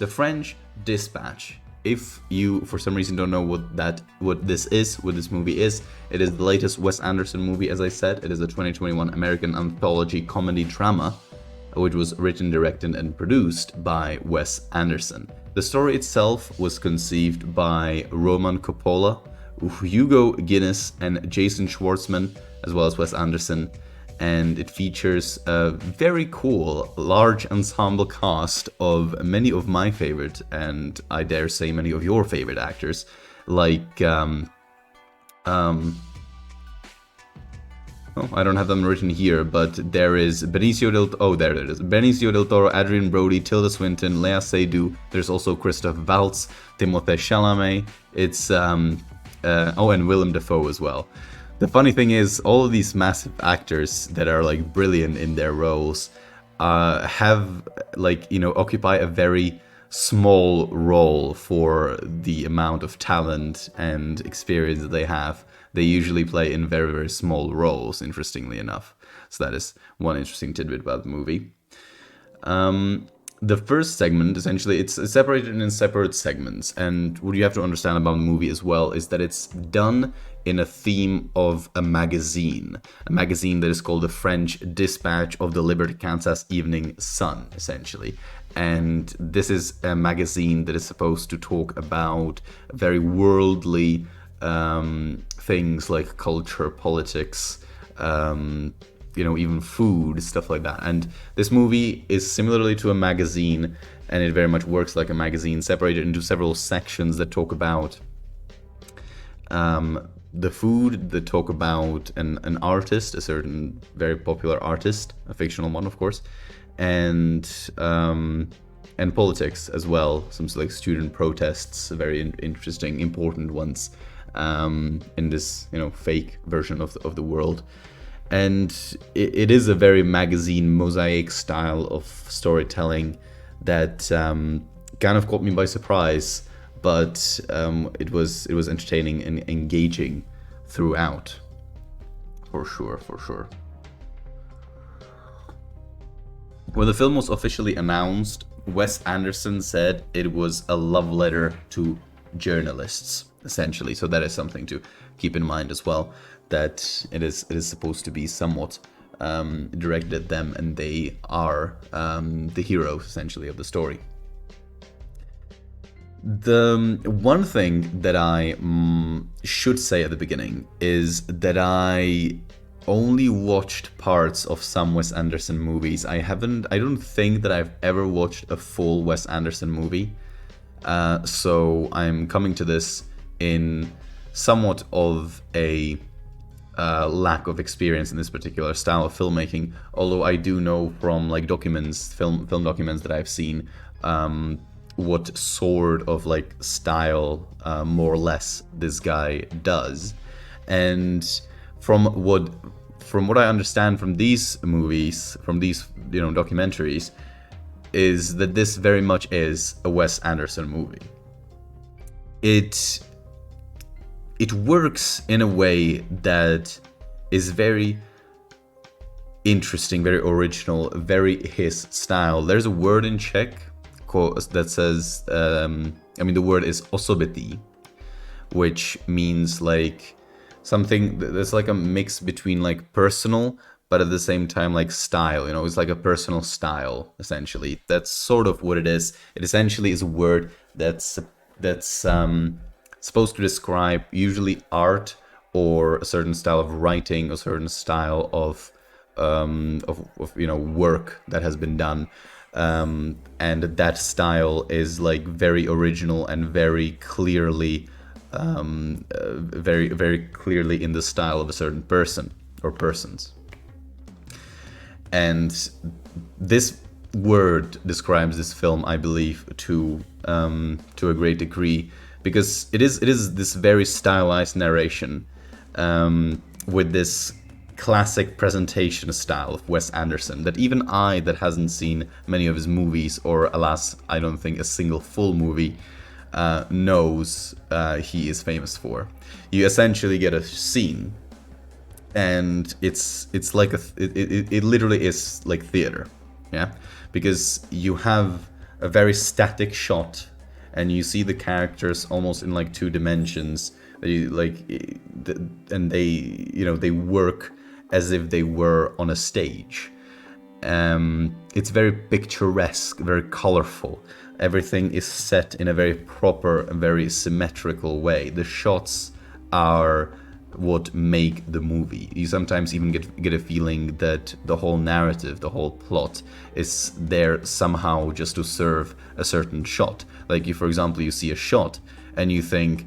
The French Dispatch. If you, for some reason, don't know what this movie is, it is the latest Wes Anderson movie. As I said, it is a 2021 American anthology comedy drama, which was written, directed, and produced by Wes Anderson. The story itself was conceived by Roman Coppola, Hugo Guinness, and Jason Schwartzman, as well as Wes Anderson. And it features a very cool, large ensemble cast of many of my favorite, and I dare say many of your favorite actors, like, oh, I don't have them written here, but there is Benicio del Toro, Adrien Brody, Tilda Swinton, Lea Seydoux. There's also Christoph Waltz, Timothée Chalamet. It's, and Willem Dafoe as well. The funny thing is, all of these massive actors that are like brilliant in their roles have occupy a very small role for the amount of talent and experience that they have. They usually play in very, very small roles, interestingly enough. So that is one interesting tidbit about the movie. The first segment, essentially, it's separated in separate segments. And what you have to understand about the movie as well is that it's done in a theme of a magazine that is called the French Dispatch of the Liberty, Kansas Evening Sun, essentially. And this is a magazine that is supposed to talk about very worldly things like culture, politics, even food, stuff like that. And this movie is similarly to a magazine, and it very much works like a magazine, separated into several sections that talk about the food, that talk about an artist, a certain very popular artist, a fictional one, of course, and politics as well. Some like student protests, very interesting, important ones in this fake version of the world. And it is a very magazine mosaic style of storytelling that kind of caught me by surprise, but it was entertaining and engaging throughout, for sure. When the film was officially announced, Wes Anderson said it was a love letter to journalists, essentially. So that is something to keep in mind as well, that it is supposed to be somewhat directed at them, and they are the heroes, essentially, of the story. The one thing that I should say at the beginning is that I only watched parts of some Wes Anderson movies. I don't think that I've ever watched a full Wes Anderson movie. So I'm coming to this in somewhat of a lack of experience in this particular style of filmmaking. Although I do know from like film documents that I've seen, what sort of like style more or less this guy does. And from what I understand from these movies, from these documentaries, is that this very much is a Wes Anderson movie. It works in a way that is very interesting, very original, very his style. There's a word in Czech that says, the word is osobitý, which means like something that's like a mix between like personal, but at the same time like style. It's like a personal style, essentially. That's sort of what it is. It essentially is a word that's supposed to describe usually art or a certain style of writing, a certain style of work that has been done. And that style is like very original and very clearly, very, very clearly in the style of a certain person or persons. And this word describes this film, I believe, to a great degree, because it is this very stylized narration with this classic presentation style of Wes Anderson that even I, that hasn't seen many of his movies, or alas, I don't think a single full movie, knows he is famous for. You essentially get a scene, and it's like it literally is like theater, yeah, because you have a very static shot, and you see the characters almost in like 2 dimensions. They like, and they, they work as if they were on a stage. It's very picturesque, very colorful. Everything is set in a very proper, very symmetrical way. The shots are what make the movie. You sometimes even get a feeling that the whole narrative, the whole plot, is there somehow just to serve a certain shot. Like, for example, you see a shot and you think,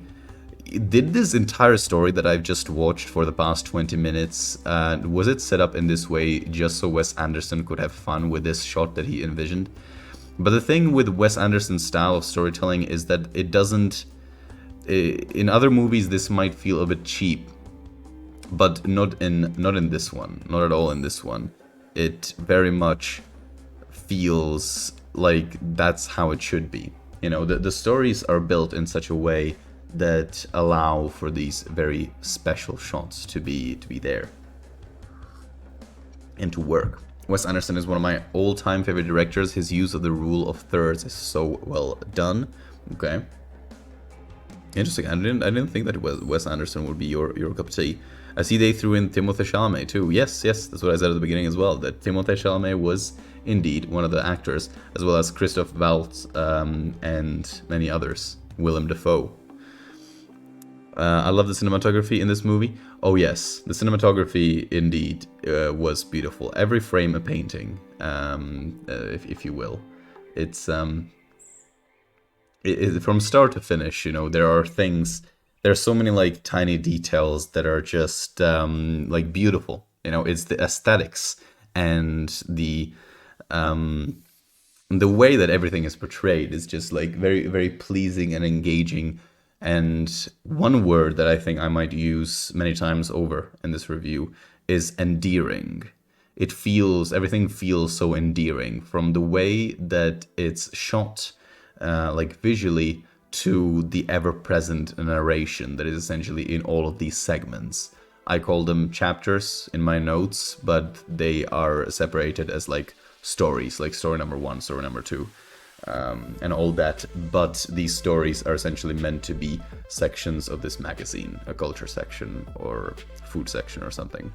did this entire story that I've just watched for the past 20 minutes, was it set up in this way just so Wes Anderson could have fun with this shot that he envisioned? But the thing with Wes Anderson's style of storytelling is that it doesn't... In other movies, this might feel a bit cheap, but not in this one. Not at all in this one. It very much feels like that's how it should be. The stories are built in such a way that allow for these very special shots to be there and to work. Wes Anderson is one of my all-time favorite directors. His use of the rule of thirds is so well done. Okay, interesting. I didn't think that Wes Anderson would be your cup of tea. I see they threw in Timothée Chalamet too. Yes, that's what I said at the beginning as well. That Timothée Chalamet was indeed one of the actors, as well as Christoph Waltz and many others. Willem Dafoe. I love the cinematography in this movie. Oh yes, the cinematography indeed was beautiful. Every frame a painting, if you will. It's from start to finish. There are things. There are so many like tiny details that are just like beautiful. It's the aesthetics and the way that everything is portrayed is just like very, very pleasing and engaging. And one word that I think I might use many times over in this review is endearing. Everything feels so endearing, from the way that it's shot, like visually, to the ever-present narration that is essentially in all of these segments. I call them chapters in my notes, but they are separated as like stories, like story number 1, story number 2. And all that, but these stories are essentially meant to be sections of this magazine, a culture section or food section or something.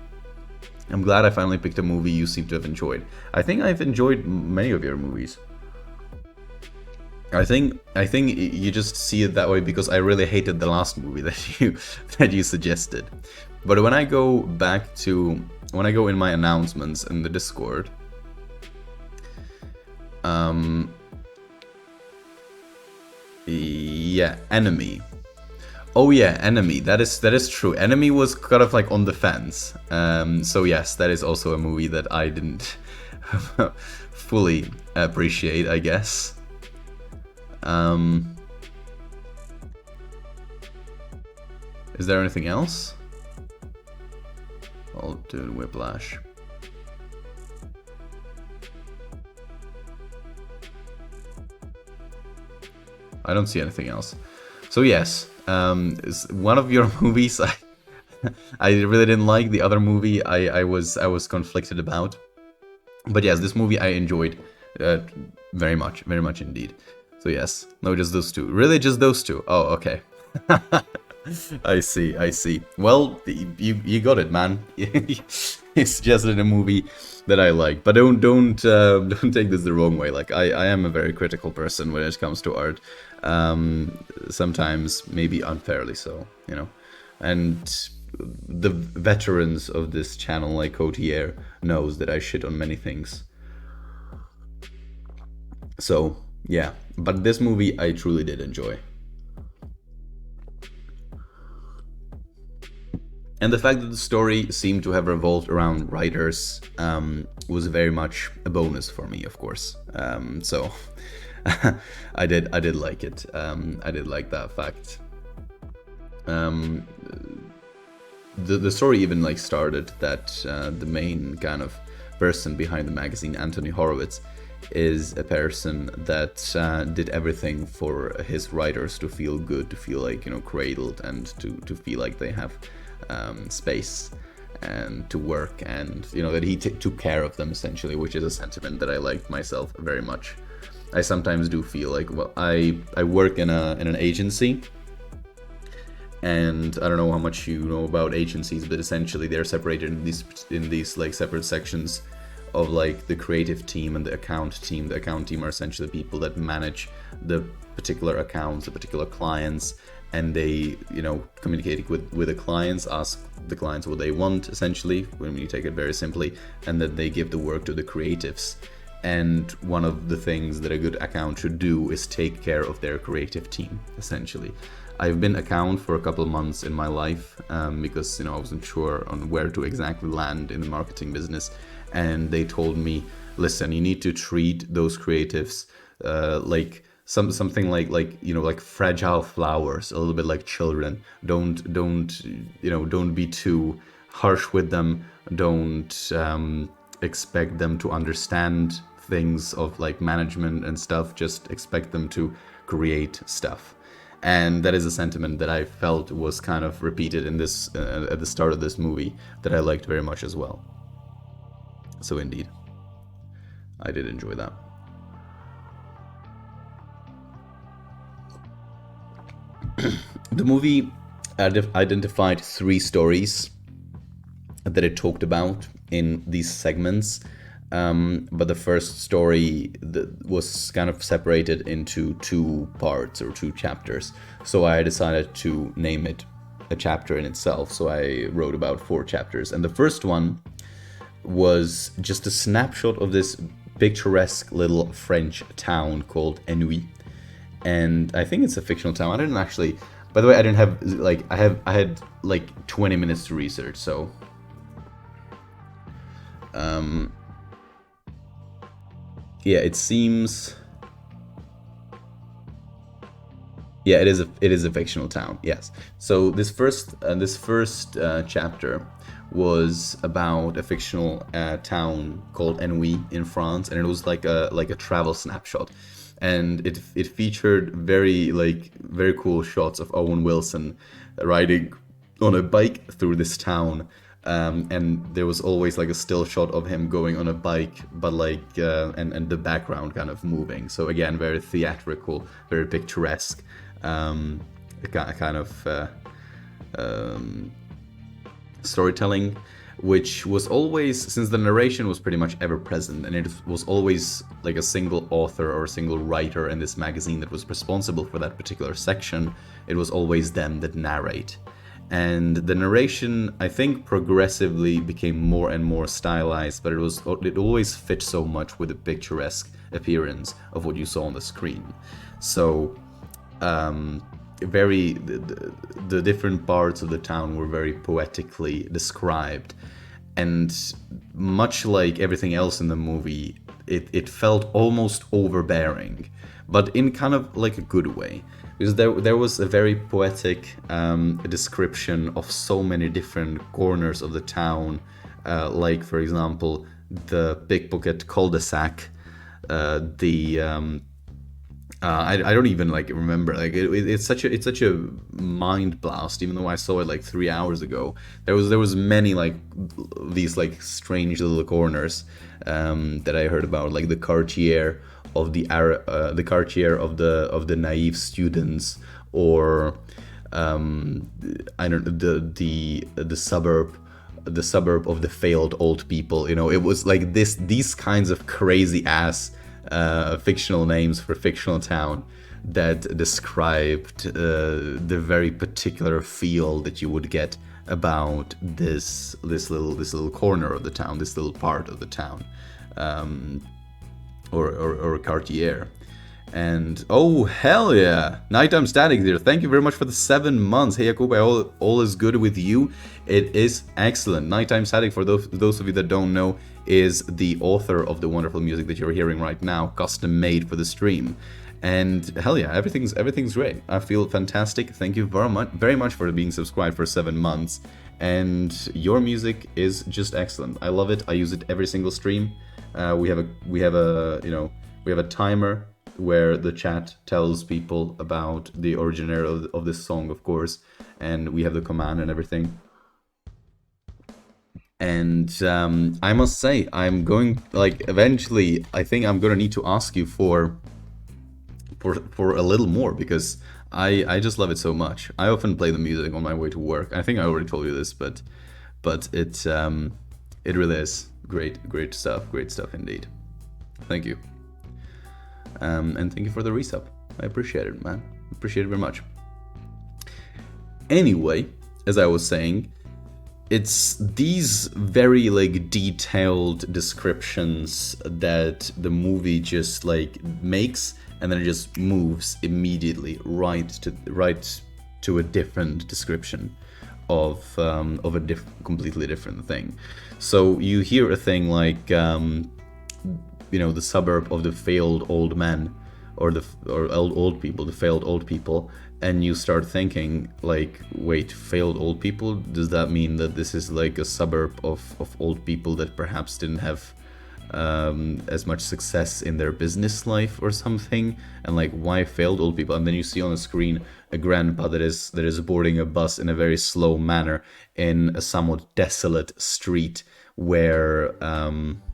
I'm glad I finally picked a movie you seem to have enjoyed. I think I've enjoyed many of your movies. I think you just see it that way because I really hated the last movie that you suggested. But when I go in my announcements in the Discord, yeah, Enemy. Oh yeah, Enemy. That is true. Enemy was kind of like on the fence. So yes, that is also a movie that I didn't fully appreciate, I guess. Is there anything else? I'll do Whiplash. I don't see anything else. So yes, one of your movies I really didn't like. The other movie I was conflicted about. But yes, this movie I enjoyed very much indeed. So yes, no, just those two. Really, just those two? Oh, okay. I see. Well, you got it, man. It's just in a movie that I like, but don't take this the wrong way. Like I am a very critical person when it comes to art. Sometimes maybe unfairly so, And the veterans of this channel, like Cotier, knows that I shit on many things. So yeah, but this movie I truly did enjoy. And the fact that the story seemed to have revolved around writers was very much a bonus for me, of course. So I did like it. I did like that fact. The story even like started that the main kind of person behind the magazine, Anthony Horowitz, is a person that did everything for his writers to feel good, to feel like cradled, and to feel like they have space and to work, and that he took care of them essentially, which is a sentiment that I liked myself very much. I sometimes do feel like, well, I work in an agency, and I don't know how much you know about agencies, but essentially they're separated in these like separate sections of like the creative team and the account team. The account team are essentially people that manage the particular accounts, the particular clients, and they, you know, communicate with the clients, ask the clients what they want, essentially, when you take it very simply, and then they give the work to the creatives. And one of the things that a good account should do is take care of their creative team, essentially. I've been account for a couple of months in my life, because, you know, I wasn't sure on where to exactly land in the marketing business, and they told me, listen, you need to treat those creatives like something like, you know, like fragile flowers, a little bit like children. Don't you know, don't be too harsh with them. Don't expect them to understand things of like management and stuff. Just expect them to create stuff. And that is a sentiment that I felt was kind of repeated in this at the start of this movie, that I liked very much as well. So indeed, I did enjoy that. The movie identified three stories that it talked about in these segments. But the first story was kind of separated into two parts or two chapters. So I decided to name it a chapter in itself. So I wrote about 4 chapters. And the first one was just a snapshot of this picturesque little French town called Ennui. And I think it's a fictional town. I didn't actually, by the way, I didn't have like, I had like 20 minutes to research. So yeah, it seems. Yeah, it is a fictional town. Yes. So this first chapter was about a fictional town called Ennui in France, and it was like a travel snapshot, and it featured very cool shots of Owen Wilson riding on a bike through this town. And there was always like a still shot of him going on a bike, but like and the background kind of moving. So again, very theatrical, very picturesque, kind of storytelling, which was always, since the narration was pretty much ever present, and it was always like a single author or a single writer in this magazine that was responsible for that particular section. It was always them that narrate. And the narration, I think, progressively became more and more stylized, but it always fit so much with the picturesque appearance of what you saw on the screen. So, the different parts of the town were very poetically described, and much like everything else in the movie, it felt almost overbearing, but in kind of like a good way. Because there was a very poetic description of so many different corners of the town, like, for example, the pickpocket cul-de-sac, I don't even like remember, like it's such a mind blast, even though I saw it like 3 hours ago. There was many like these like strange little corners that I heard about, like the quartier of the quartier of the naive students, or I don't know, the suburb of the failed old people. You know, it was like these kinds of crazy ass fictional names for fictional town that described the very particular feel that you would get about this little corner of the town, this little part of the town, or quartier. And oh hell yeah, Nighttime Static there, thank you very much for the 7 months. Hey Jakub, all is good with you? It is excellent. Nighttime Static, for those of you that don't know, is the author of the wonderful music that you're hearing right now, custom made for the stream. And hell yeah, everything's great. I feel fantastic. Thank you very much for being subscribed for 7 months. And your music is just excellent. I love it. I use it every single stream. We have a timer where the chat tells people about the originator of this song, of course, and we have the command and everything. And I must say, I'm going, like, eventually, I think I'm gonna need to ask you for for a little more, because I just love it so much. I often play the music on my way to work. I think I already told you this, but it really is great stuff indeed. Thank you. And thank you for the resub. I appreciate it, man. Appreciate it very much. Anyway, as I was saying, it's these very like detailed descriptions that the movie just like makes, and then it just moves immediately right to a different description of a completely different thing. So you hear a thing like the suburb of the failed old men, or old people, the failed old people, and you start thinking like, wait, failed old people? Does that mean that this is like a suburb of old people that perhaps didn't have as much success in their business life or something? And like, why failed old people? And then you see on the screen a grandpa that is boarding a bus in a very slow manner in a somewhat desolate street where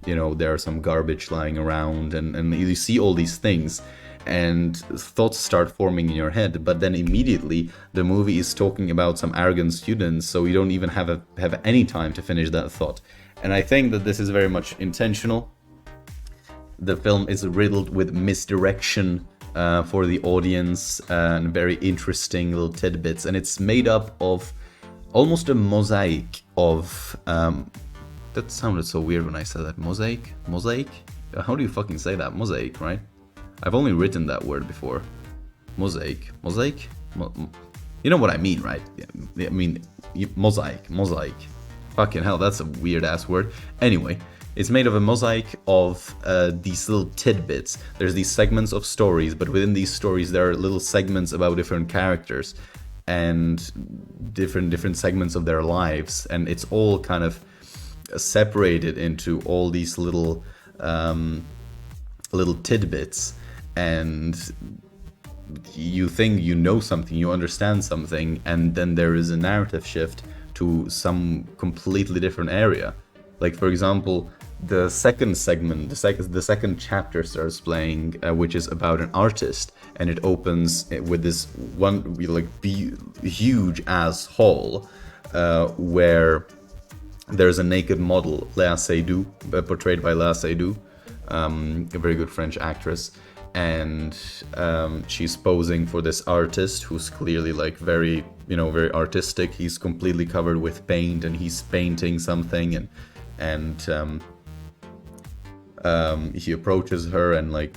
there are some garbage lying around, and you see all these things, and thoughts start forming in your head. But then immediately the movie is talking about some arrogant students, so you don't even have any time to finish that thought. And I think that this is very much intentional. The film is riddled with misdirection for the audience, and very interesting little tidbits, and it's made up of almost a mosaic of that sounded so weird when I said that. Mosaic? How do you fucking say that? Mosaic, right? I've only written that word before. Mosaic. You know what I mean, right? I mean, mosaic. Fucking hell, that's a weird ass word. Anyway, it's made of a mosaic of these little tidbits. There's these segments of stories, but within these stories there are little segments about different characters and different segments of their lives, and it's all kind of separated into all these little tidbits, and you think you know something, you understand something, and then there is a narrative shift to some completely different area. Like, for example, the second segment, the second chapter starts playing, which is about an artist, and it opens with this one huge ass hall where there's a naked model, Léa Seydoux, portrayed by Léa Seydoux, a very good French actress, and she's posing for this artist who's clearly like very artistic. He's completely covered with paint, and he's painting something, and he approaches her and like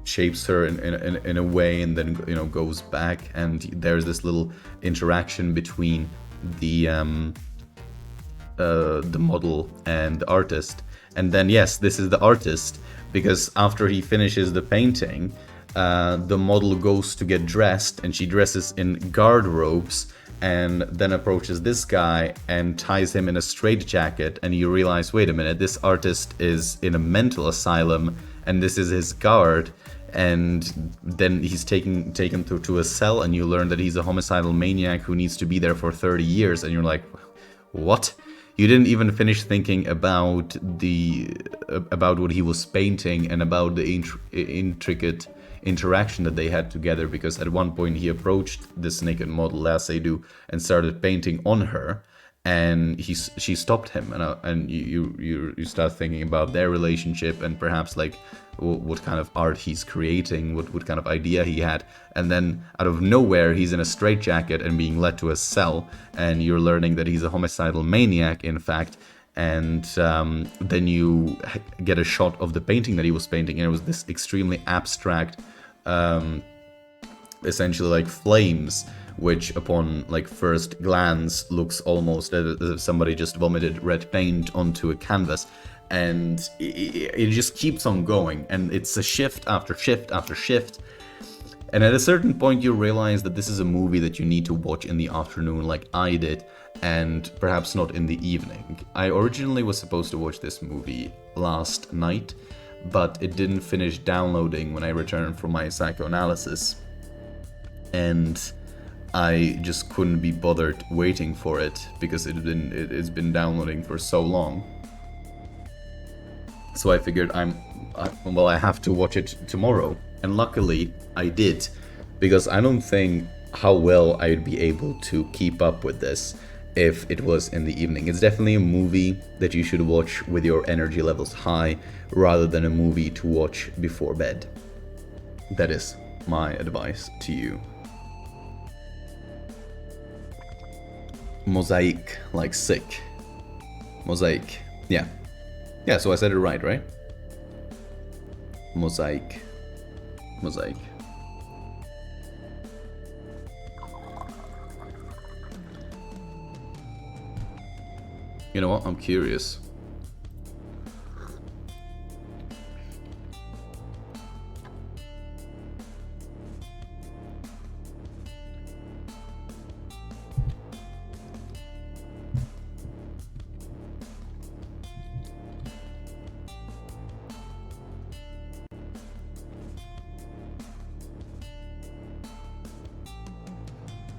shapes her in a way, and then goes back, and there's this little interaction between the model and the artist. And then, yes, this is the artist, because after he finishes the painting, the model goes to get dressed, and she dresses in guard robes, and then approaches this guy and ties him in a straitjacket, and you realize, wait a minute, this artist is in a mental asylum, and this is his guard. And then he's taken to a cell, and you learn that he's a homicidal maniac who needs to be there for 30 years, and you're like, what? You didn't even finish thinking about what he was painting and about the intricate interaction that they had together, because at one point he approached this naked model, Léa Seydoux, and started painting on her, and she stopped him, and you start thinking about their relationship, and perhaps like what kind of art he's creating, what kind of idea he had, and then out of nowhere he's in a straitjacket and being led to a cell, and you're learning that he's a homicidal maniac, in fact. And then you get a shot of the painting that he was painting, and it was this extremely abstract, essentially like flames, which upon like first glance looks almost as if somebody just vomited red paint onto a canvas. And it just keeps on going, and it's a shift after shift after shift. And at a certain point you realize that this is a movie that you need to watch in the afternoon like I did, and perhaps not in the evening. I originally was supposed to watch this movie last night, but it didn't finish downloading when I returned from my psychoanalysis, and I just couldn't be bothered waiting for it because it's been downloading for so long. So I figured I have to watch it tomorrow, And luckily, I did, because I don't think how well I'd be able to keep up with this if it was in the evening. It's definitely a movie that you should watch with your energy levels high, rather than a movie to watch before bed. That is my advice to you. Mosaic, like sick. Mosaic. Yeah. Yeah, so I said it right, right? Mosaic. Mosaic. You know what? I'm curious.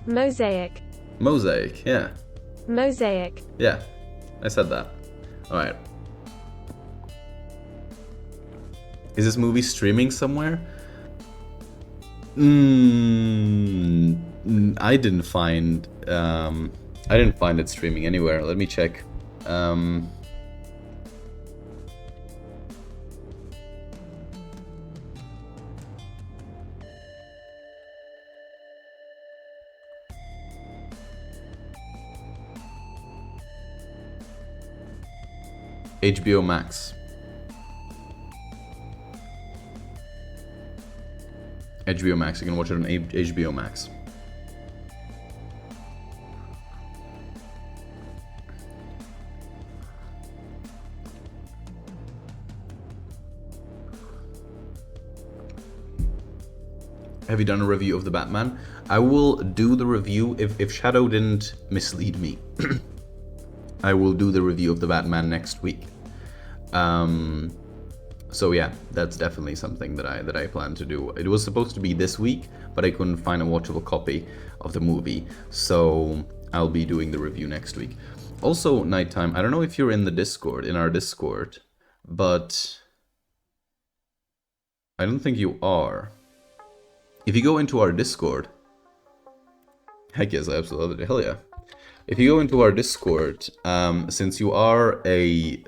Mosaic. Mosaic, yeah. Mosaic. Yeah, I said that. Alright. Is this movie streaming somewhere? I didn't find it streaming anywhere. Let me check. HBO Max. HBO Max. You can watch it on HBO Max. Have you done a review of the Batman? I will do the review if Shadow didn't mislead me. I will do the review of the Batman next week. So yeah, that's definitely something that I plan to do. It was supposed to be this week, but I couldn't find a watchable copy of the movie, so I'll be doing the review next week. Also, Nighttime, I don't know if you're in our Discord, but I don't think you are. If you go into our Discord, heck yes, absolutely, hell yeah. If you go into our Discord, since you are a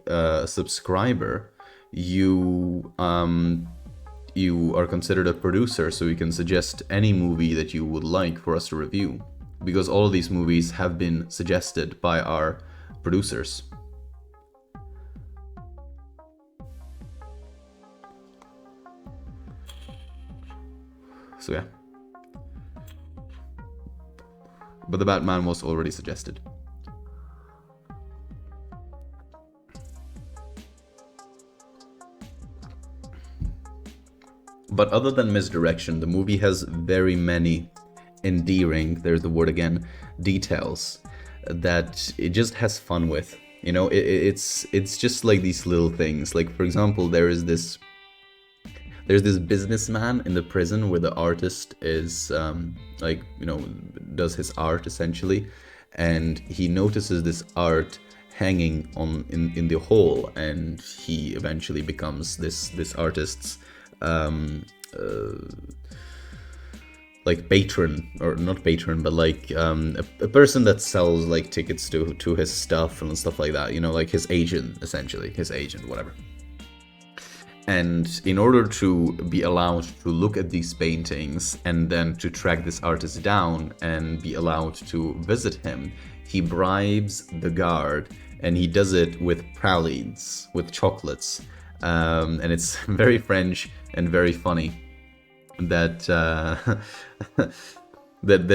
subscriber, you are considered a producer, so you can suggest any movie that you would like for us to review, because all of these movies have been suggested by our producers. So yeah. But the Batman was already suggested. But other than misdirection, the movie has very many endearing, there's the word again, details that it just has fun with. You know, it's just like these little things. Like, for example, there's this businessman in the prison where the artist is like, you know, does his art essentially, and he notices this art hanging on in the hall, and he eventually becomes this artist's like patron, or not patron, but like a person that sells like tickets to his stuff and stuff like that, you know, like his agent, essentially, his agent, whatever. And in order to be allowed to look at these paintings and then to track this artist down and be allowed to visit him, he bribes the guard, and he does it with pralines, with chocolates. And it's very French and very funny that that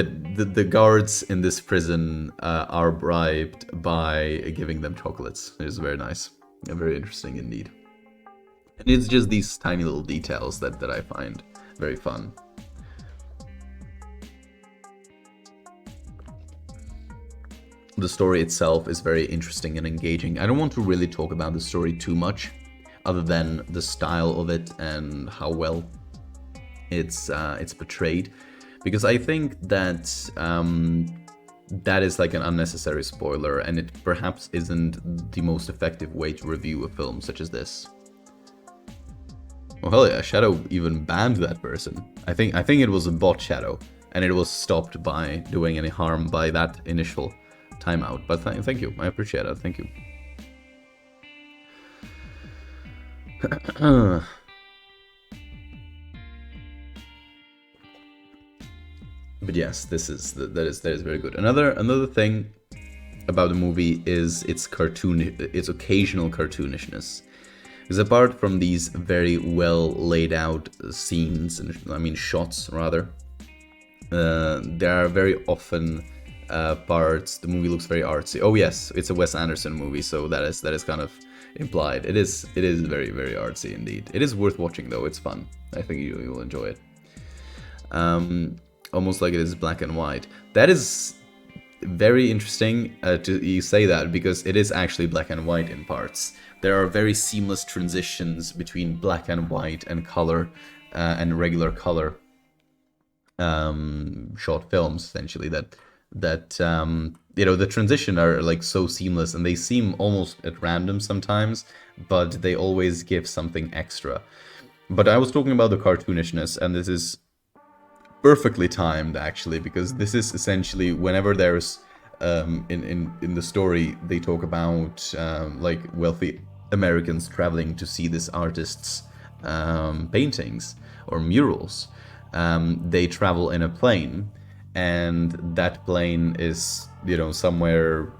the guards in this prison are bribed by giving them chocolates. It is very nice and very interesting indeed. And it's just these tiny little details that I find very fun. The story itself is very interesting and engaging. I don't want to really talk about the story too much, other than the style of it and how well it's portrayed, because I think that that is like an unnecessary spoiler, and it perhaps isn't the most effective way to review a film such as this. Well, hell yeah, Shadow even banned that person. I think it was a bot Shadow, and it was stopped by doing any harm by that initial timeout. But thank you, I appreciate it. Thank you. But yes, that is very good. Another thing about the movie is its occasional cartoonishness. Because apart from these very well laid out scenes, and I mean shots rather, there are very often parts. The movie looks very artsy. Oh yes, it's a Wes Anderson movie, so that is kind of implied. It is very artsy indeed. It is worth watching though. It's fun. I think you will enjoy it. Almost like it is black and white. That is very interesting you say that, because it is actually black and white in parts. There are very seamless transitions between black and white and color and regular color short films, essentially, that the transition are like so seamless, and they seem almost at random sometimes, but they always give something extra. But I was talking about the cartoonishness, and this is perfectly timed actually, because this is essentially whenever there's in the story they talk about like wealthy Americans traveling to see this artist's paintings or murals. They travel in a plane, and that plane is somewhere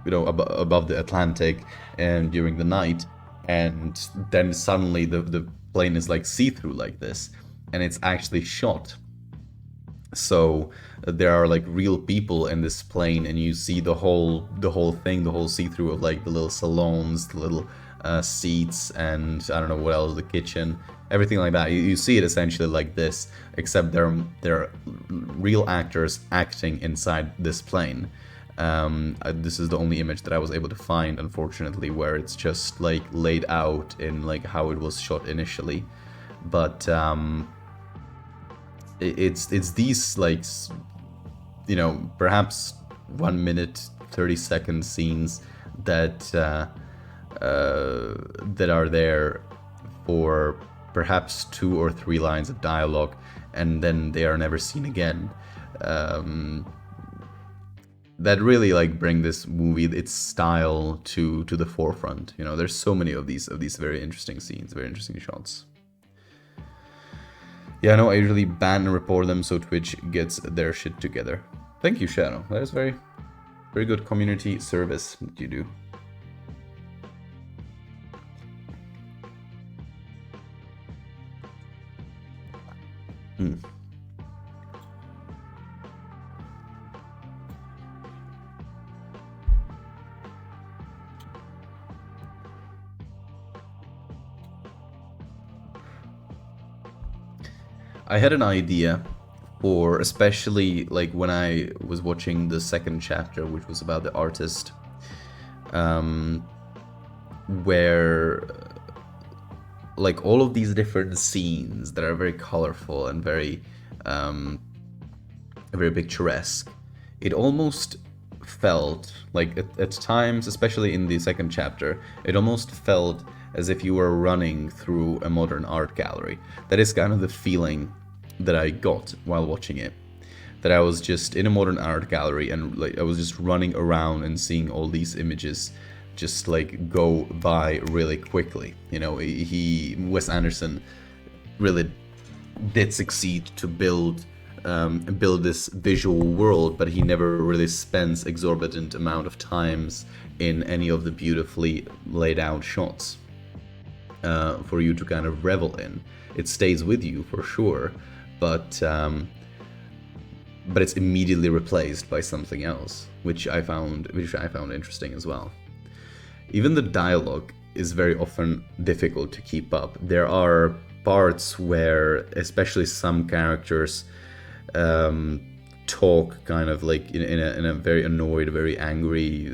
above the Atlantic and during the night, and then suddenly the plane is like see-through like this, and it's actually shot. So there are like real people in this plane, and you see the whole thing, the whole see-through of like the little salons, the little seats, and I don't know what else, the kitchen, everything like that. You see it essentially like this, except they're real actors acting inside this plane. This is the only image that I was able to find, unfortunately, where it's just like laid out in like how it was shot initially. But it's these like perhaps 1 minute 30-second scenes that are there for perhaps 2 or 3 lines of dialogue, and then they are never seen again. That really like bring this movie, its style, to the forefront. There's so many of these very interesting scenes, very interesting shots. Yeah, no, I usually ban and report them so Twitch gets their shit together. Thank you, Shadow. That is very good community service that you do. I had an idea for, especially like when I was watching the second chapter, which was about the artist, where like all of these different scenes that are very colorful and very picturesque, it almost felt like at times, especially in the second chapter, it almost felt as if you were running through a modern art gallery. That is kind of the feeling that I got while watching it. That I was just in a modern art gallery, and like I was just running around and seeing all these images just like go by really quickly. Wes Anderson really did succeed to build this visual world, but he never really spends exorbitant amount of times in any of the beautifully laid out shots for you to kind of revel in. It stays with you for sure, but it's immediately replaced by something else, which I found interesting as well. Even the dialogue is very often difficult to keep up. There are parts where, especially some characters, talk kind of like in a very annoyed, very angry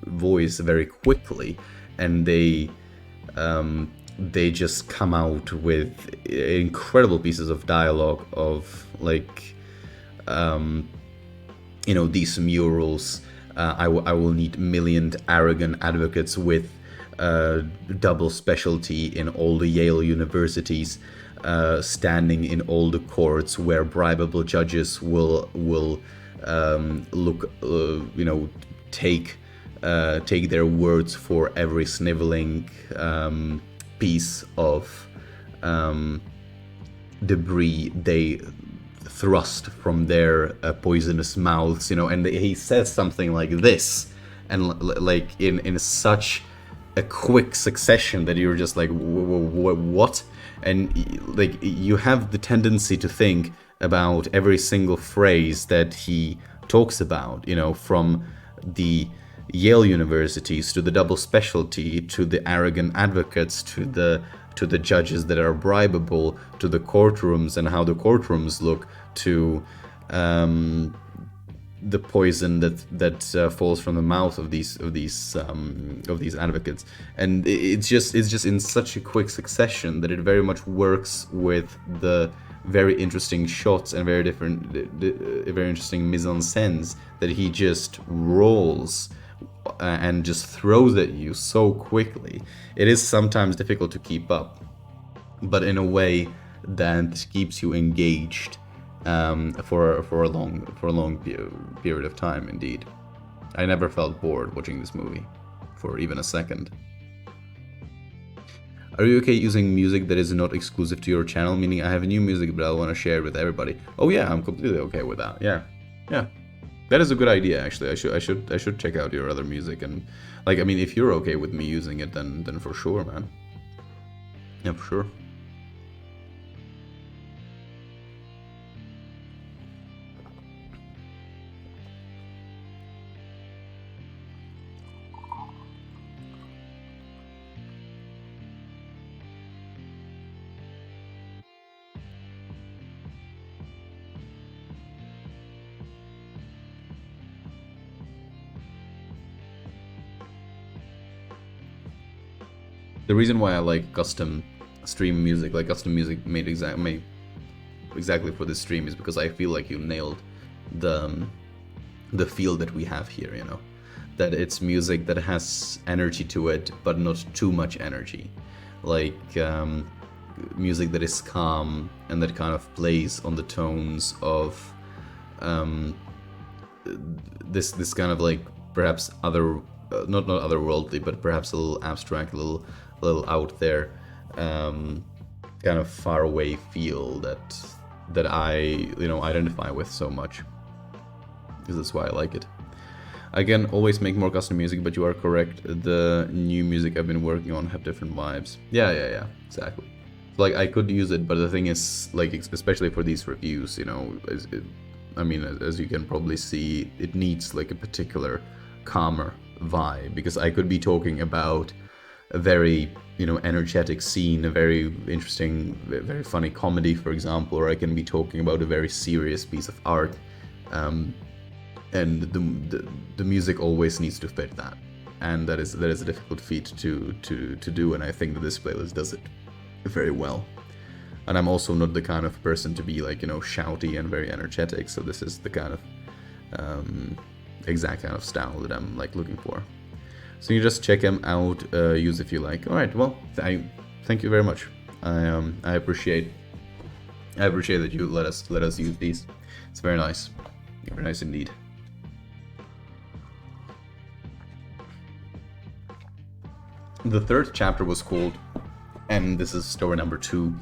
voice very quickly, and they just come out with incredible pieces of dialogue of like these murals. I will need 1,000,000 arrogant advocates with double specialty in all the Yale universities, standing in all the courts where bribable judges will look, take their words for every sniveling piece of debris they thrust from their poisonous mouths, and he says something like this, and like in such a quick succession that you're just like, what? And like you have the tendency to think about every single phrase that he talks about, from the Yale universities to the double specialty to the arrogant advocates to the judges that are bribable to the courtrooms and how the courtrooms look to the poison that falls from the mouth of these advocates, and it's just in such a quick succession that it very much works with the very interesting shots and very interesting mise-en-scènes that he just rolls and just throws at you so quickly. It is sometimes difficult to keep up, but in a way that keeps you engaged for a long period of time. Indeed, I never felt bored watching this movie for even a second. Are you okay using music that is not exclusive to your channel? Meaning, I have new music, but I want to share it with everybody. Oh yeah, I'm completely okay with that. Yeah. That is a good idea, actually. I should check out your other music, and like, I mean, if you're okay with me using it, then for sure, man. Yeah, for sure. The reason why I like custom stream music, like custom music made exactly for this stream, is because I feel like you nailed the feel that we have here, that it's music that has energy to it, but not too much energy, like music that is calm and that kind of plays on the tones of this kind of like perhaps other not otherworldly, but perhaps a little abstract, a little out there, kind of far away feel that I identify with so much. Because that's why I like it. I can always make more custom music, but you are correct. The new music I've been working on have different vibes. Yeah, exactly. Like, I could use it, but the thing is, like, especially for these reviews, as you can probably see, it needs like a particular calmer vibe, because I could be talking about a very energetic scene, a very interesting, very funny comedy, for example, or I can be talking about a very serious piece of art, and the music always needs to fit that, and that is a difficult feat to do, and I think that this playlist does it very well. And I'm also not the kind of person to be like shouty and very energetic, so this is the kind of exact kind of style that I'm like looking for. So you just check them out, use if you like. All right, well, thank you very much. I appreciate that you let us use these. It's very nice, very nice indeed. The third chapter was called, and this is story number 2,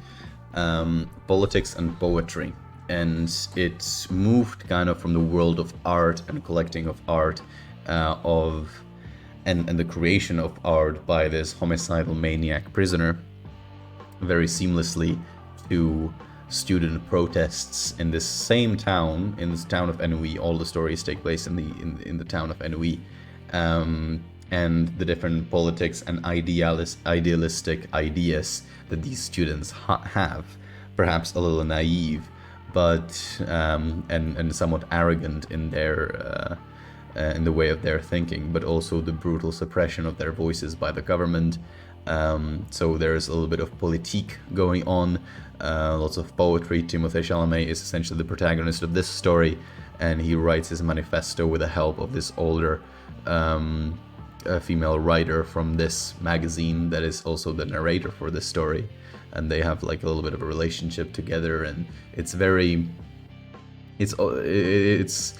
Politics and Poetry. And it moved kind of from the world of art and collecting of art, and the creation of art by this homicidal maniac prisoner, very seamlessly to student protests in this same town, in this town of Ennui. All the stories take place in the town of Ennui, and the different politics and idealistic ideas that these students have, perhaps a little naive, but and somewhat arrogant in their in the way of their thinking, but also the brutal suppression of their voices by the government. So there's a little bit of politique going on, lots of poetry. Timothée Chalamet is essentially the protagonist of this story, and he writes his manifesto with the help of this older a female writer from this magazine that is also the narrator for this story, and they have like a little bit of a relationship together, and it's very, it's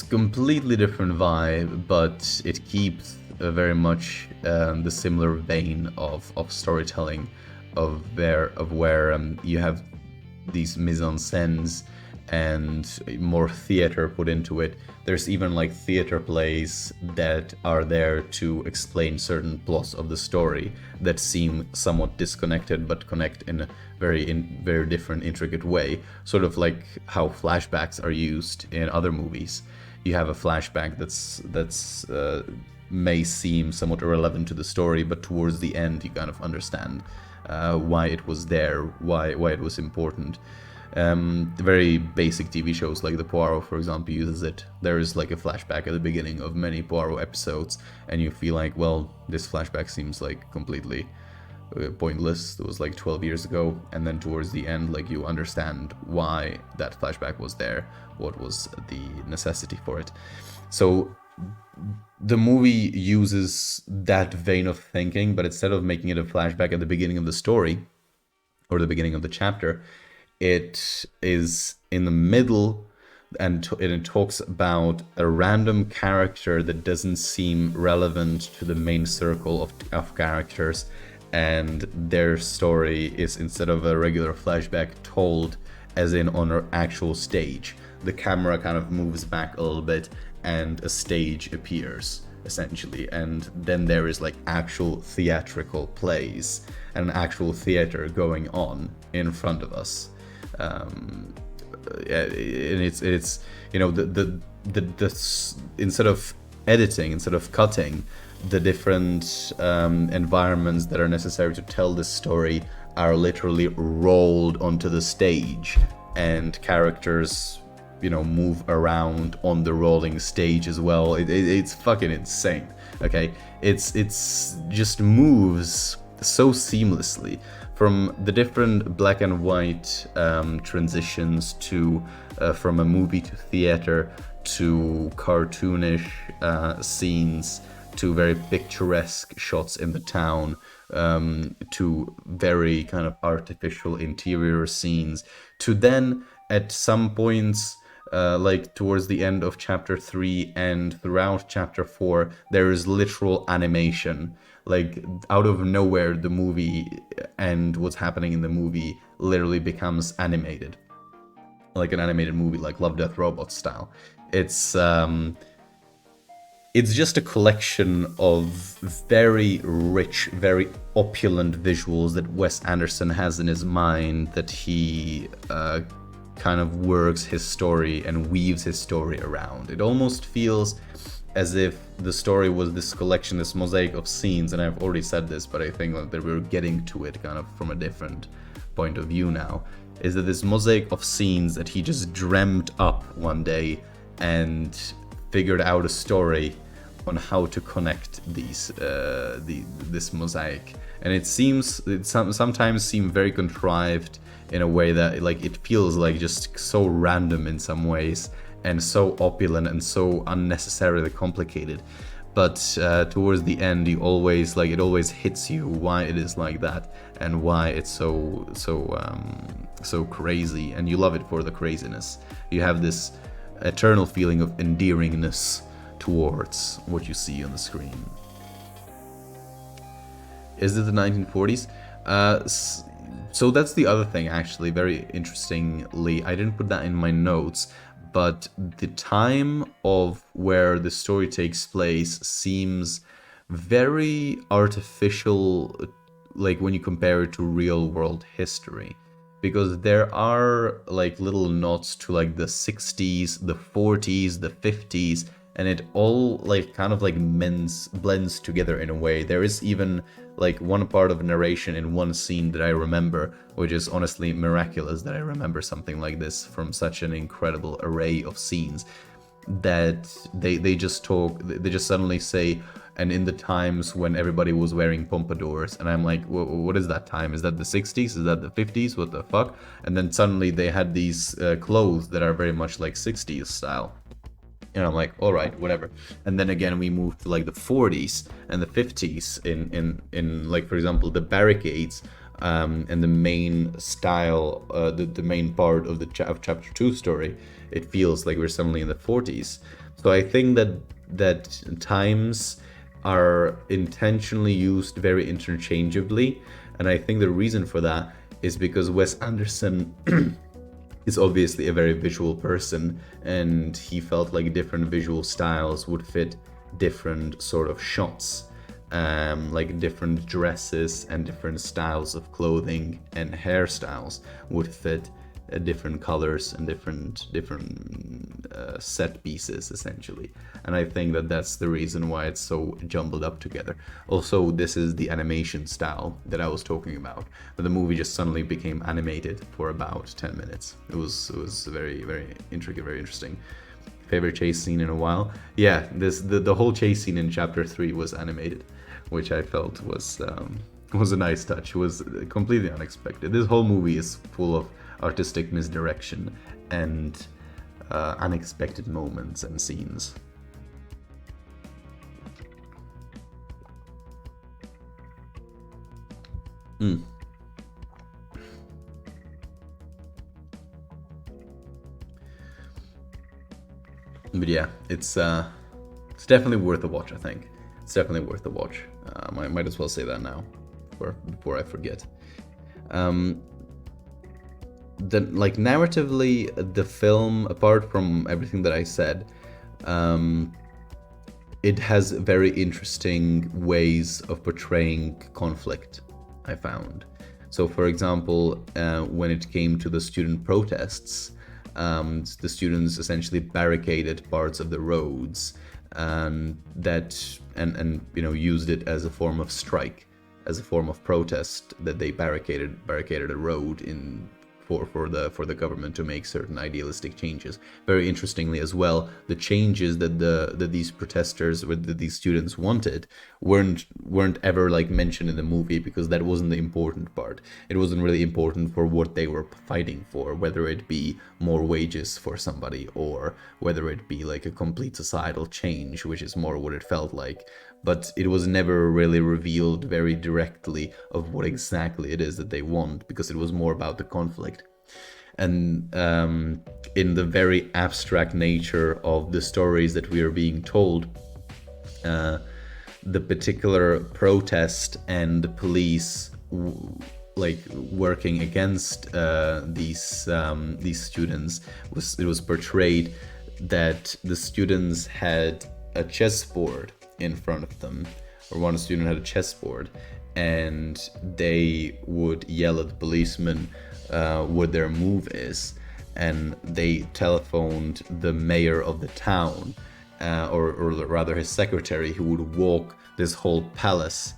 completely different vibe, but it keeps very much the similar vein of storytelling, of where you have these mise-en-scenes and more theater put into it. There's even like theater plays that are there to explain certain plots of the story that seem somewhat disconnected but connect in a very different, intricate way. Sort of like how flashbacks are used in other movies. You have a flashback that's may seem somewhat irrelevant to the story, but towards the end you kind of understand why it was there, why it was important. Very basic TV shows like the Poirot, for example, uses it. There is like a flashback at the beginning of many Poirot episodes, and you feel like, well, this flashback seems like completely pointless. It was like 12 years ago, and then towards the end, like, you understand why that flashback was there, what was the necessity for it. So the movie uses that vein of thinking, but instead of making it a flashback at the beginning of the story or the beginning of the chapter, it is in the middle, and it talks about a random character that doesn't seem relevant to the main circle of characters, and their story is, instead of a regular flashback, told as in on an actual stage. The camera kind of moves back a little bit and a stage appears, essentially, and then there is like actual theatrical plays and an actual theater going on in front of us. And it's you know, the instead of editing, instead of cutting, the different environments that are necessary to tell this story are literally rolled onto the stage, and characters, you know, move around on the rolling stage as well. It's fucking insane. Okay, it's just moves so seamlessly from the different black and white transitions to from a movie to theater to cartoonish scenes to very picturesque shots in the town, to very kind of artificial interior scenes, to then at some points, like towards the end of chapter 3 and throughout chapter 4, there is literal animation. Like, out of nowhere, the movie and what's happening in the movie literally becomes animated. Like an animated movie, like Love, Death, Robots style. It's just a collection of very rich, very opulent visuals that Wes Anderson has in his mind, that he kind of works his story and weaves his story around. It almost feels as if the story was this collection, this mosaic of scenes, and I've already said this, but I think that we're getting to it kind of from a different point of view now, is that this mosaic of scenes that he just dreamt up one day and figured out a story on how to connect these this mosaic. And it sometimes seem very contrived in a way that, like, it feels like just so random in some ways, and so opulent and so unnecessarily complicated. But towards the end, you always, like, it always hits you why it is like that, and why it's so crazy, and you love it for the craziness. You have this eternal feeling of endearingness towards what you see on the screen. Is it the 1940s? So that's the other thing, actually, very interestingly. I didn't put that in my notes, but the time of where the story takes place seems very artificial, like when you compare it to real world history, because there are like little nods to like the 60s, the 40s, the 50s, and it all like kind of like blends together in a way. There is even like one part of narration in one scene that I remember, which is honestly miraculous that I remember something like this from such an incredible array of scenes, that they just suddenly say, and in the times when everybody was wearing pompadours, and I'm like, what is that time? Is that the 60s? Is that the 50s? What the fuck? And then suddenly they had these clothes that are very much like 60s style. And I'm like, all right, whatever. And then again, we moved to like the 40s and the 50s in like, for example, the barricades, and the main style, the main part of the of chapter 2 story. It feels like we're suddenly in the 40s. So I think that times are intentionally used very interchangeably, and I think the reason for that is because Wes Anderson is obviously a very visual person, and he felt like different visual styles would fit different sort of shots, like different dresses and different styles of clothing and hairstyles would fit different colors and different set pieces essentially. And I think that that's the reason why it's so jumbled up together. Also, this is the animation style that I was talking about, but the movie just suddenly became animated for about 10 minutes. It was very, very intricate, very interesting. Favorite chase scene in a while? Yeah, the whole chase scene in chapter 3 was animated, which I felt was a nice touch. It was completely unexpected. This whole movie is full of artistic misdirection and unexpected moments and scenes. But yeah, it's definitely worth a watch. I think it's definitely worth a watch. I might as well say that now, before I forget. Like narratively, the film, apart from everything that I said, it has very interesting ways of portraying conflict, I found. So, for example, when it came to the student protests, the students essentially barricaded parts of the roads, and used it as a form of strike, as a form of protest, that they barricaded a road for the government to make certain idealistic changes. Very interestingly as well, the changes that these protesters, that these students wanted, weren't ever like mentioned in the movie, because that wasn't the important part. It wasn't really important for what they were fighting for, whether it be more wages for somebody, or whether it be like a complete societal change, which is more what it felt like. But it was never really revealed very directly of what exactly it is that they want, because it was more about the conflict. And in the very abstract nature of the stories that we are being told, the particular protest and the police like working against these students, it was portrayed that the students had a chessboard in front of them, or one student had a chessboard, and they would yell at the policeman what their move is, and they telephoned the mayor of the town, or rather his secretary, who would walk this whole palace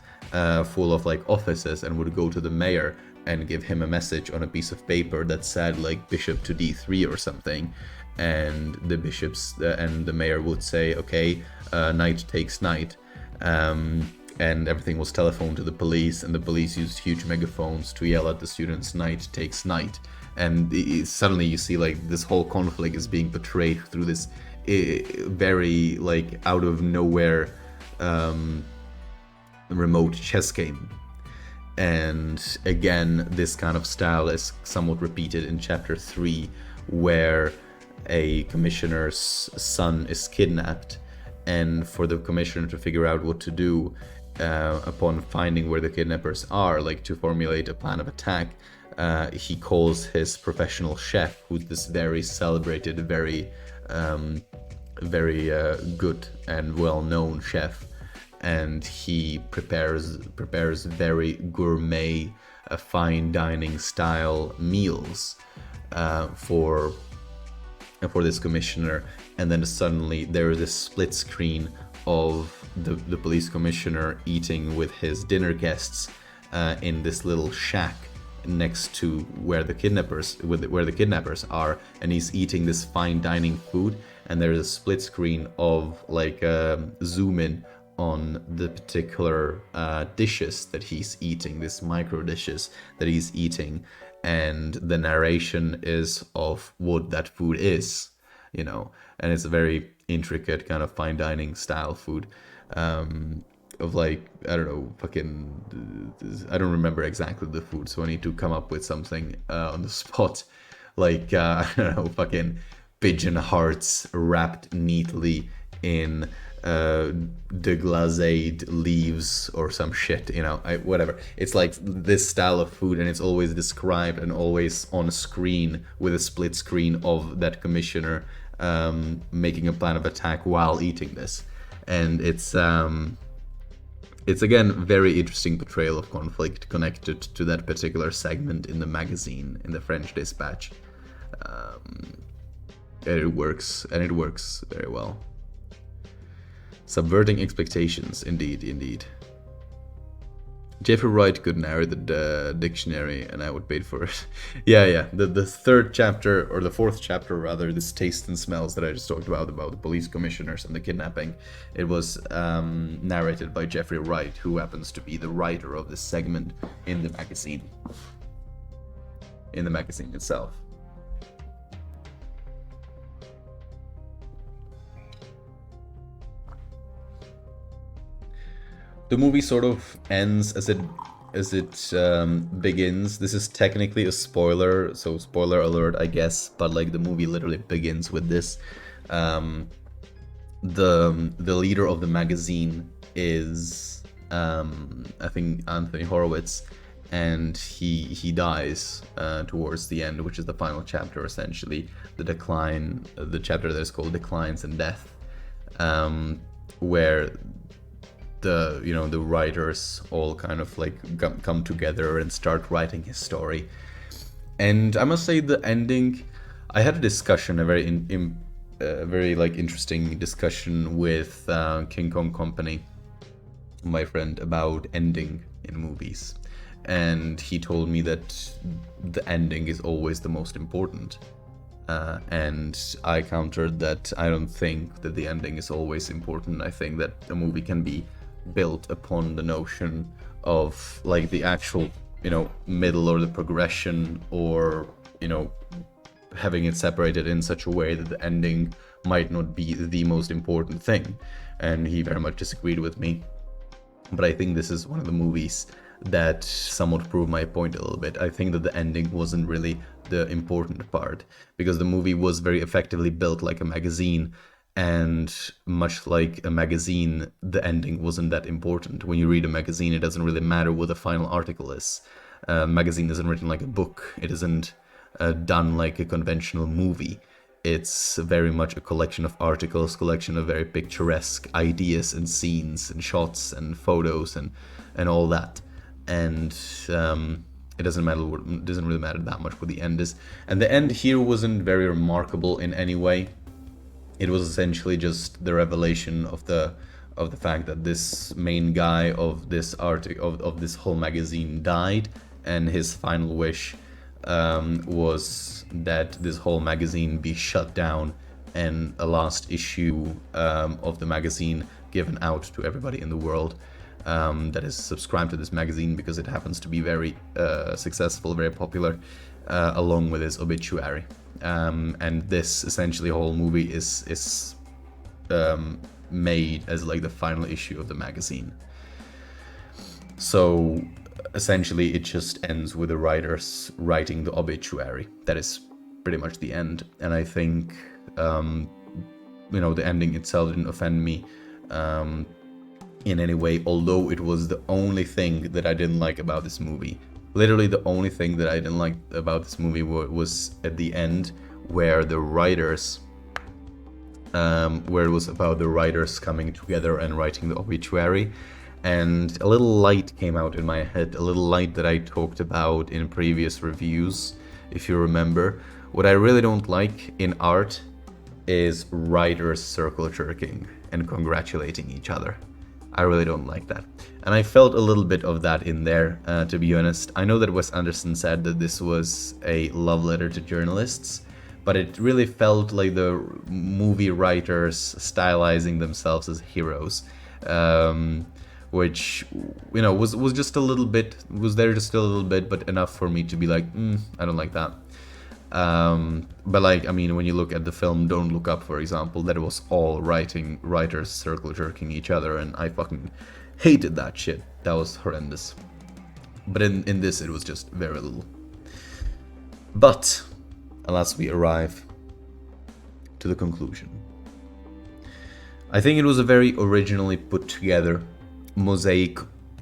full of like offices, and would go to the mayor and give him a message on a piece of paper that said like bishop to d3 or something, and the bishops and the mayor would say, okay, knight takes knight, and everything was telephoned to the police, and the police used huge megaphones to yell at the students, knight takes knight. And suddenly you see like this whole conflict is being portrayed through this very like out of nowhere remote chess game. And again, this kind of style is somewhat repeated in chapter 3, where a commissioner's son is kidnapped, and for the commissioner to figure out what to do upon finding where the kidnappers are, like to formulate a plan of attack, he calls his professional chef, who's this very celebrated, very good and well-known chef, and he prepares very gourmet, fine dining style meals for this commissioner. And then suddenly there is a split screen of the police commissioner eating with his dinner guests in this little shack next to where the kidnappers are, and he's eating this fine dining food, and there's a split screen of like zoom in on the particular dishes that he's eating, this micro dishes that he's eating, and the narration is of what that food is. you know, and it's a very intricate kind of fine dining style food. Of like, I don't know, I don't remember exactly the food, so I need to come up with something on the spot. Like, I don't know, fucking pigeon hearts wrapped neatly in deglazed leaves or some shit, you know, whatever. It's like this style of food, and it's always described and always on screen with a split screen of that commissioner making a plan of attack while eating this. And it's again very interesting portrayal of conflict connected to that particular segment in the magazine, in the French Dispatch. And it works very well. Subverting expectations, indeed. Jeffrey Wright could narrate the dictionary, and I would pay for it. yeah. The third chapter, or the fourth chapter rather, this Taste and Smells that I just talked about the police commissioners and the kidnapping, it was narrated by Jeffrey Wright, who happens to be the writer of this segment in the magazine. In the magazine itself. The movie sort of ends as it begins. This is technically a spoiler, so spoiler alert, I guess. But like the movie literally begins with this. The leader of the magazine is I think Anthony Horowitz, and he dies towards the end, which is the final chapter essentially. The chapter that is called Declines and Death, where the writers all kind of like come together and start writing his story. And I must say, the ending, I had a discussion, a very like interesting discussion with King Kong Company, my friend, about ending in movies, and he told me that the ending is always the most important. And I countered that I don't think that the ending is always important. I think that a movie can be built upon the notion of like the actual, middle or the progression, or, having it separated in such a way that the ending might not be the most important thing. And he very much disagreed with me. But I think this is one of the movies that somewhat proved my point a little bit. I think that the ending wasn't really the important part, because the movie was very effectively built like a magazine, and much like a magazine, the ending wasn't that important. When you read a magazine, it doesn't really matter what the final article is. A magazine isn't written like a book. It isn't done like a conventional movie. It's very much a collection of articles, collection of very picturesque ideas and scenes and shots and photos and all that. And it doesn't really matter that much what the end is. And the end here wasn't very remarkable in any way. It was essentially just the revelation of the fact that this main guy of this of this whole magazine died, and his final wish was that this whole magazine be shut down and a last issue of the magazine given out to everybody in the world that is subscribed to this magazine, because it happens to be very successful, very popular, along with his obituary. And this essentially whole movie is made as like the final issue of the magazine. So essentially it just ends with the writers writing the obituary. That is pretty much the end. And I think the ending itself didn't offend me in any way, although it was the only thing that I didn't like about this movie. Literally the only thing that I didn't like about this movie was at the end, where the writers, where it was about the writers coming together and writing the obituary. And a little light came out in my head, a little light that I talked about in previous reviews, if you remember. What I really don't like in art is writers circle jerking and congratulating each other. I really don't like that. And I felt a little bit of that in there, to be honest. I know that Wes Anderson said that this was a love letter to journalists, but it really felt like the movie writers stylizing themselves as heroes, which, was just a little bit, was there just a little bit, but enough for me to be like, I don't like that. But like, I mean, when you look at the film Don't Look Up, for example, that was all writers circle jerking each other, and I fucking hated that shit. That was horrendous. But in this, it was just very little. But alas, we arrive to the conclusion. I think it was a very originally put together mosaic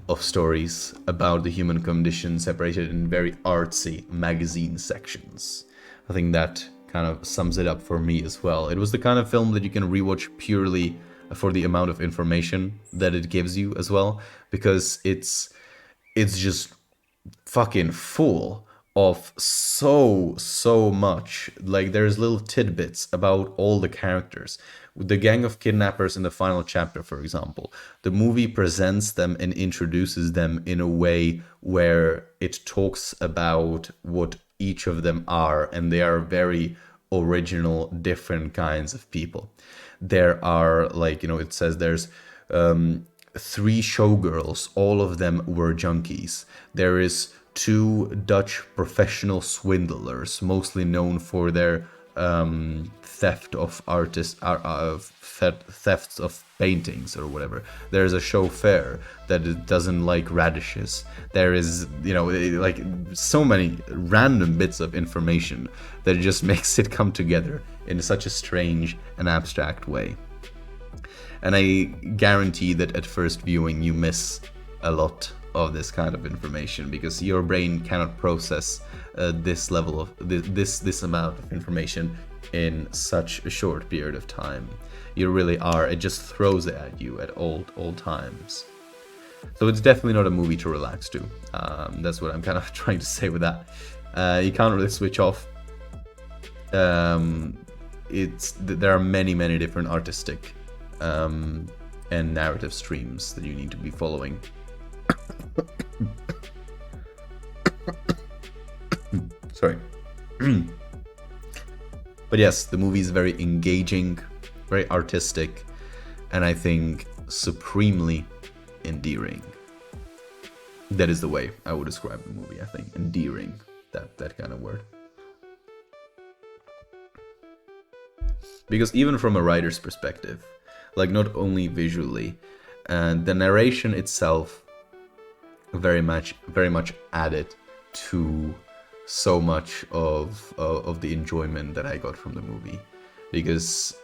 of stories about the human condition, separated in very artsy magazine sections. I think that kind of sums it up for me as well. It was the kind of film that you can rewatch purely for the amount of information that it gives you as well, because it's just fucking full of so much. Like, there's little tidbits about all the characters. The gang of kidnappers in the final chapter, for example, the movie presents them and introduces them in a way where it talks about what each of them are, and they are very original, different kinds of people. There are, like, you know, it says there's 3 showgirls, all of them were junkies. There is 2 Dutch professional swindlers, mostly known for their thefts of paintings or whatever. There's a chauffeur that doesn't like radishes. There is, you know, like, so many random bits of information that just makes it come together in such a strange and abstract way. And I guarantee that at first viewing you miss a lot of this kind of information, because your brain cannot process this level of this amount of information in such a short period of time. You really are. It just throws it at you at all times. So it's definitely not a movie to relax to. That's what I'm kind of trying to say with that. You can't really switch off. There are many different artistic and narrative streams that you need to be following. Sorry. But yes, the movie is very engaging, very artistic, and I think supremely endearing. That is the way I would describe the movie, I think. Endearing, that kind of word. Because even from a writer's perspective, like, not only visually, the narration itself very much added to so much of the enjoyment that I got from the movie, because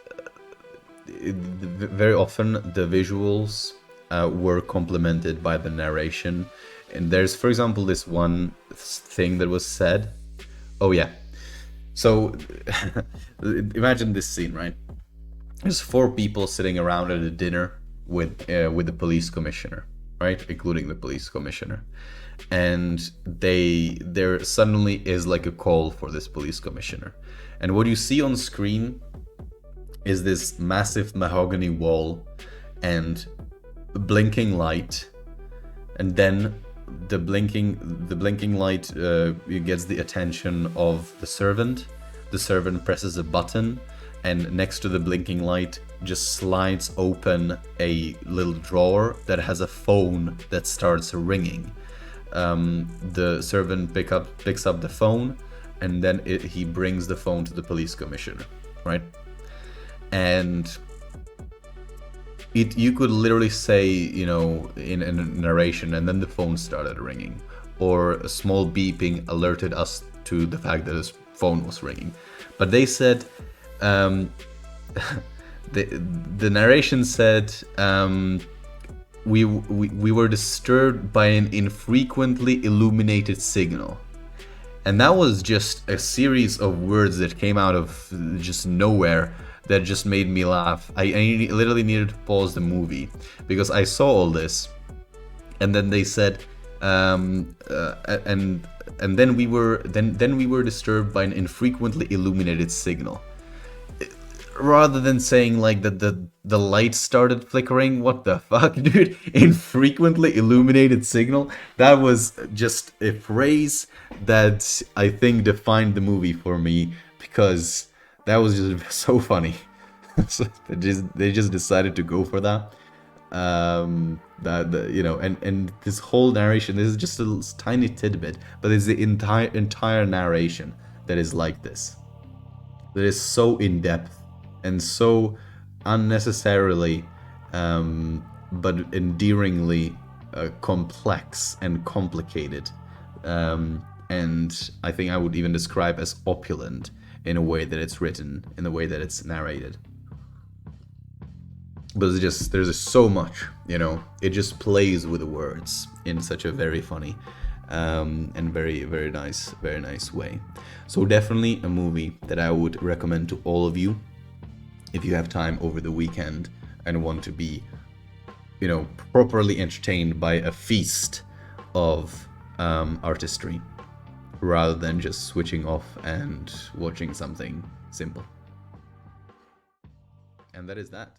very often the visuals were complemented by the narration. And there's, for example, this one thing that was said. Oh yeah, so imagine this scene, right? There's 4 people sitting around at a dinner with the police commissioner, right, including the police commissioner, and there suddenly is like a call for this police commissioner, and what you see on screen is this massive mahogany wall and blinking light, and then the blinking light gets the attention of the servant. The servant presses a button, and next to the blinking light just slides open a little drawer that has a phone that starts ringing. The servant picks up the phone, and then he brings the phone to the police commissioner, right? And you could literally say, you know, in a narration, and then the phone started ringing, or a small beeping alerted us to the fact that his phone was ringing. But they said, the narration said, we were disturbed by an infrequently illuminated signal. And that was just a series of words that came out of just nowhere that just made me laugh. I literally needed to pause the movie, because I saw all this, and then they said, and then we were disturbed by an infrequently illuminated signal. Rather than saying like that the light started flickering. What the fuck, dude? Infrequently illuminated signal? That was just a phrase that I think defined the movie for me, because that was just so funny. So they just decided to go for that. You know, and this whole narration, this is just a tiny tidbit, but it's the entire narration that is like this. That is so in depth and so unnecessarily, but endearingly complex and complicated. And I think I would even describe as opulent in a way that it's written, in the way that it's narrated. But there's just so much, you know. It just plays with the words in such a very funny and very nice way. So definitely a movie that I would recommend to all of you if you have time over the weekend and want to be, you know, properly entertained by a feast of artistry, rather than just switching off and watching something simple. And that is that.